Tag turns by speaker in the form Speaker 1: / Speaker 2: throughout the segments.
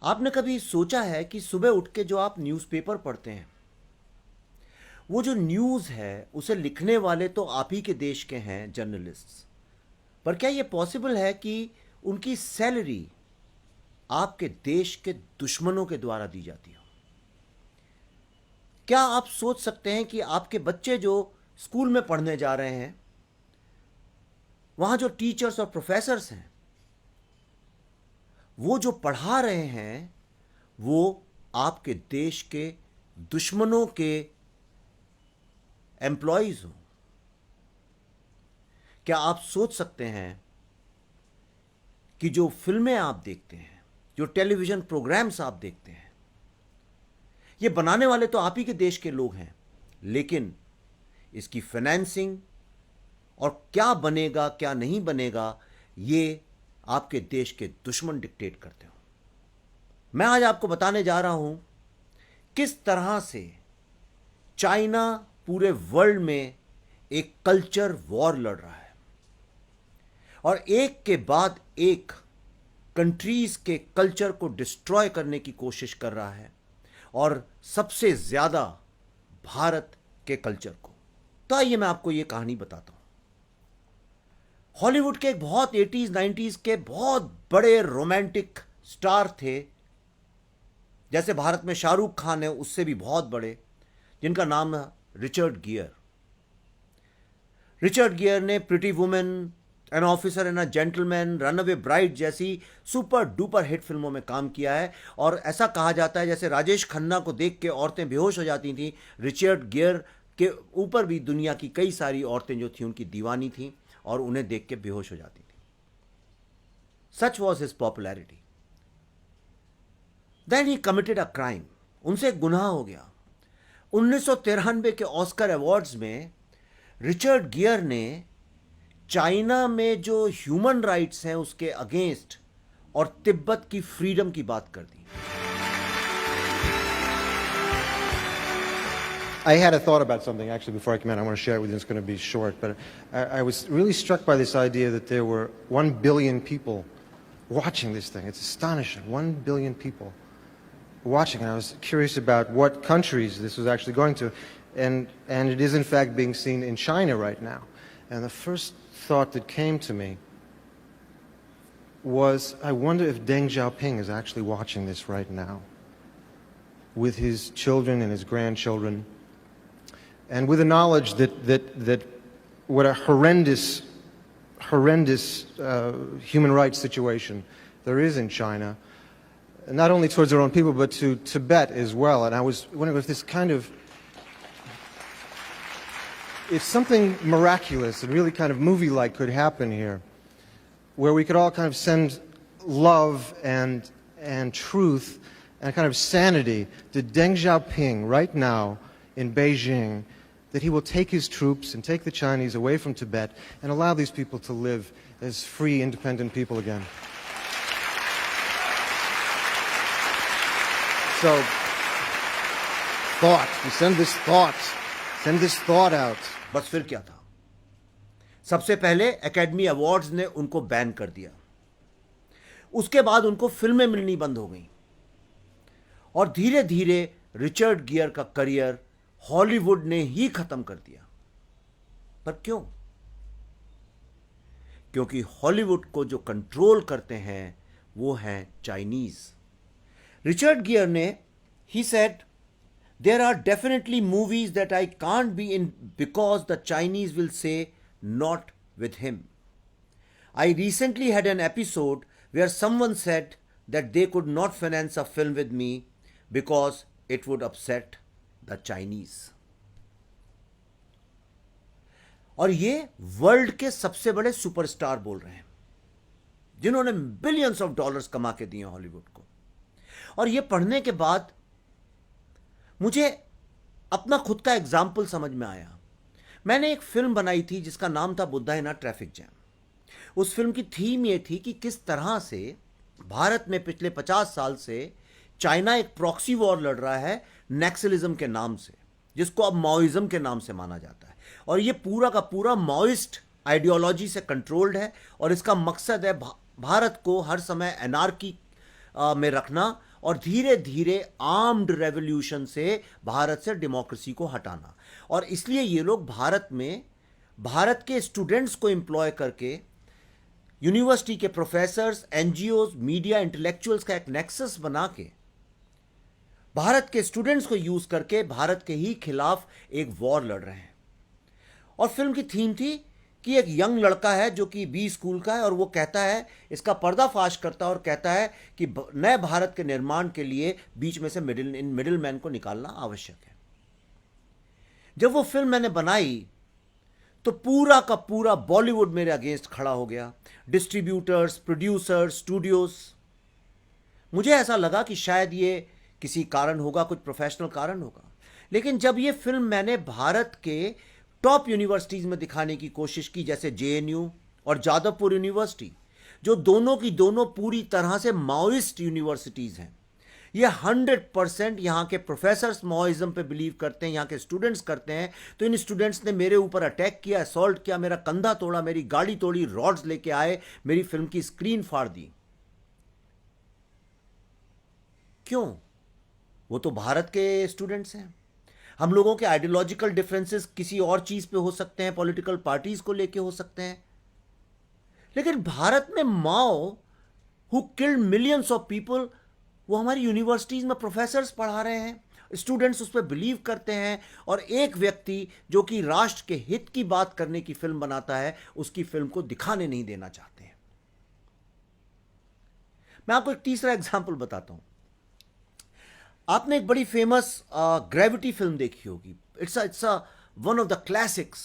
Speaker 1: आपने कभी सोचा है कि सुबह उठ के जो आप न्यूज़पेपर पढ़ते हैं, वो जो न्यूज़ है उसे लिखने वाले तो आप ही के देश के हैं जर्नलिस्ट्स, पर क्या ये पॉसिबल है कि उनकी सैलरी आपके देश के दुश्मनों के द्वारा दी जाती हो? क्या आप सोच सकते हैं कि आपके बच्चे जो स्कूल में पढ़ने जा रहे हैं, वहाँ जो टीचर्स और प्रोफेसर्स हैं, वो जो पढ़ा रहे हैं वो आपके देश के दुश्मनों के एम्प्लॉयज हो? क्या आप सोच सकते हैं कि जो फिल्में आप देखते हैं, जो टेलीविजन प्रोग्राम्स आप देखते हैं, ये बनाने वाले तो आप ही के देश के लोग हैं, लेकिन इसकी फाइनेंसिंग और क्या बनेगा क्या नहीं बनेगा ये आपके देश के दुश्मन डिक्टेट करते हो? मैं आज आपको बताने जा रहा हूं किस तरह से चाइना पूरे वर्ल्ड में एक कल्चर वॉर लड़ रहा है और एक के बाद एक कंट्रीज के कल्चर को डिस्ट्रॉय करने की कोशिश कर रहा है, और सबसे ज्यादा भारत के कल्चर को। तो आइए मैं आपको यह कहानी बताता हूं। हॉलीवुड के एक बहुत 80s 90s के बहुत बड़े रोमांटिक स्टार थे, जैसे भारत में शाहरुख खान है, उससे भी बहुत बड़े, जिनका नाम है रिचर्ड गियर। रिचर्ड गियर ने pretty women, an officer and a gentleman, runaway bride जैसी सुपर डुपर हिट फिल्मों में काम किया है। और ऐसा कहा जाता है जैसे राजेश खन्ना को देख के औरतें बेहोश हो जाती थीं, रिचर्ड गियर के ऊपर भी दुनिया की कई सारी औरतें जो थी उनकी दीवानी थीं और उन्हें देख के बेहोश हो जाती थी। Such was his popularity. Then he committed a crime. उनसे एक गुनाह हो गया। 1993 के ऑस्कर अवार्ड्स में रिचर्ड गियर ने चाइना में जो ह्यूमन राइट्स हैं उसके अगेंस्ट और तिब्बत की फ्रीडम की बात कर दी।
Speaker 2: I had a thought about something actually before I came in. I want to share it with you. It's going to be short, but I was really struck by this idea that there were 1 billion people watching this thing. It's astonishing. 1 billion people watching. And I was curious about what countries this was actually going to. And it is in fact being seen in China right now. And the first thought that came to me was, I wonder if Deng Xiaoping is actually watching this right now with his children and his grandchildren, and with the knowledge that what a horrendous human rights situation there is in China, not only towards their own people, but to Tibet as well. And I was wondering if this kind of, if something miraculous and really kind of movie-like could happen here, where we could all kind of send love and truth and kind of sanity to Deng Xiaoping right now in Beijing, that he will take his troops and take the Chinese away from Tibet and allow these people to live as free, independent people again. So, thought, we send this thought out.
Speaker 1: बस फिर क्या था? सबसे पहले academy awards ने उनको ban कर दिया। उसके बाद उनको फिल्में मिलनी बंद हो गई और धीरे धीरे रिचर्ड गियर का करियर हॉलीवुड ने ही खत्म कर दिया। पर क्यों? क्योंकि हॉलीवुड को जो कंट्रोल करते हैं वो हैं चाइनीज। रिचर्ड गियर ने, he said, there are definitely movies that I can't be in because the Chinese will say not with him. I recently had an episode where someone said that they could not finance a film with me because it would upset the Chinese. और ये world के सबसे बड़े superstar बोल रहे हैं, जिन्होंने billions of dollars कमा के दिए हॉलीवुड को। और ये पढ़ने के बाद मुझे अपना खुद का एग्जाम्पल समझ में आया। मैंने एक फिल्म बनाई थी जिसका नाम था बुद्धा इन अ ट्रैफिक जैम। उस फिल्म की थीम ये थी कि किस तरह से भारत में पिछले 50 साल से चाइना एक प्रॉक्सी वॉर लड़ रहा है नक्सलिज्म के नाम से, जिसको अब माओइज्म के नाम से माना जाता है। और ये पूरा का पूरा माओइस्ट आइडियोलॉजी से कंट्रोल्ड है और इसका मकसद है भारत को हर समय एनार्की में रखना और धीरे धीरे आर्म्ड रेवोल्यूशन से भारत से डेमोक्रेसी को हटाना। और इसलिए ये लोग भारत में भारत के स्टूडेंट्स को एम्प्लॉय करके, यूनिवर्सिटी के प्रोफेसर्स, एनजीओज, मीडिया, इंटेलेक्चुअल्स का एक नेक्सस बना के भारत के स्टूडेंट्स को यूज करके भारत के ही खिलाफ एक वॉर लड़ रहे हैं। और फिल्म की थीम थी कि एक यंग लड़का है जो कि बी स्कूल का है, और वो कहता है, इसका पर्दाफाश करता है और कहता है कि नए भारत के निर्माण के लिए बीच में से मिडिल मैन को निकालना आवश्यक है। जब वो फिल्म मैंने बनाई तो पूरा का पूरा बॉलीवुड मेरे अगेंस्ट खड़ा हो गया, डिस्ट्रीब्यूटर्स, प्रोड्यूसर्स, स्टूडियोज। मुझे ऐसा लगा कि शायद ये किसी कारण होगा, कुछ प्रोफेशनल कारण होगा। लेकिन जब ये फिल्म मैंने भारत के टॉप यूनिवर्सिटीज में दिखाने की कोशिश की, जैसे जेएनयू और जादवपुर यूनिवर्सिटी, जो दोनों की दोनों पूरी तरह से माओइस्ट यूनिवर्सिटीज हैं, ये 100% यहाँ के प्रोफेसर्स माओइज्म पे बिलीव करते हैं, यहाँ के स्टूडेंट्स करते हैं। तो इन स्टूडेंट्स ने मेरे ऊपर अटैक किया, असॉल्ट किया, मेरा कंधा तोड़ा, मेरी गाड़ी तोड़ी, रॉड्स लेके आए, मेरी फिल्म की स्क्रीन फाड़ दी। क्यों? वो तो भारत के स्टूडेंट्स हैं। हम लोगों के आइडियोलॉजिकल डिफरेंसेस किसी और चीज पे हो सकते हैं, पॉलिटिकल पार्टीज को लेके हो सकते हैं, लेकिन भारत में Mao who killed millions of people, वो हमारी यूनिवर्सिटीज में प्रोफेसर्स पढ़ा रहे हैं, स्टूडेंट्स उस पर बिलीव करते हैं, और एक व्यक्ति जो कि राष्ट्र के हित की बात करने की फिल्म बनाता है, उसकी फिल्म को दिखाने नहीं देना चाहते हैं। मैं आपको एक तीसरा एग्जाम्पल बताता हूं। आपने एक बड़ी फेमस ग्रेविटी फिल्म देखी होगी। It's a one of the classics.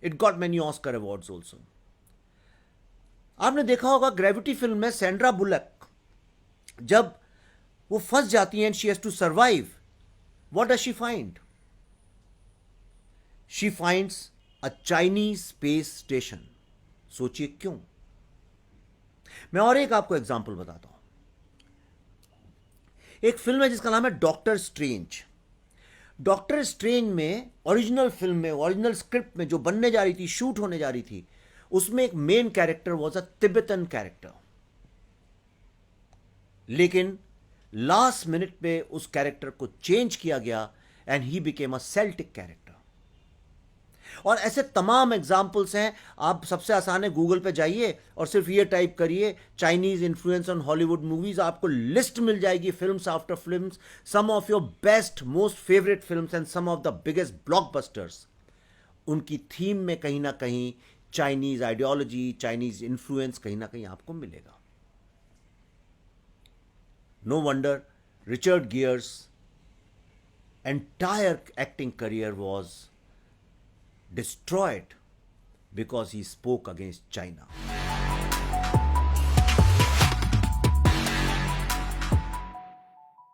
Speaker 1: It got many Oscar awards also. आपने देखा होगा ग्रेविटी फिल्म में सैंड्रा बुलक जब वो फंस जाती है, and she has to survive, what does she find? She finds a Chinese space station. सोचिए क्यों। मैं और एक आपको एग्जांपल बताता हूं। एक फिल्म है जिसका नाम है डॉक्टर स्ट्रेंज। डॉक्टर स्ट्रेंज में ओरिजिनल फिल्म में, ओरिजिनल स्क्रिप्ट में जो बनने जा रही थी, शूट होने जा रही थी, उसमें एक main character was a Tibetan character. लेकिन लास्ट मिनट पे उस कैरेक्टर को चेंज किया गया and he became a Celtic character. और ऐसे तमाम एग्जाम्पल्स हैं। आप सबसे आसान है, गूगल पे जाइए और सिर्फ ये टाइप करिए Chinese influence on Hollywood movies, आपको लिस्ट मिल जाएगी, films after films, some of your best most favourite films and some of the biggest blockbusters. उनकी थीम में कहीं ना कहीं चाइनीज आइडियोलॉजी, चाइनीज इन्फ्लुएंस कहीं ना कहीं आपको मिलेगा। No wonder Richard Gere's entire acting career was destroyed because he spoke against China.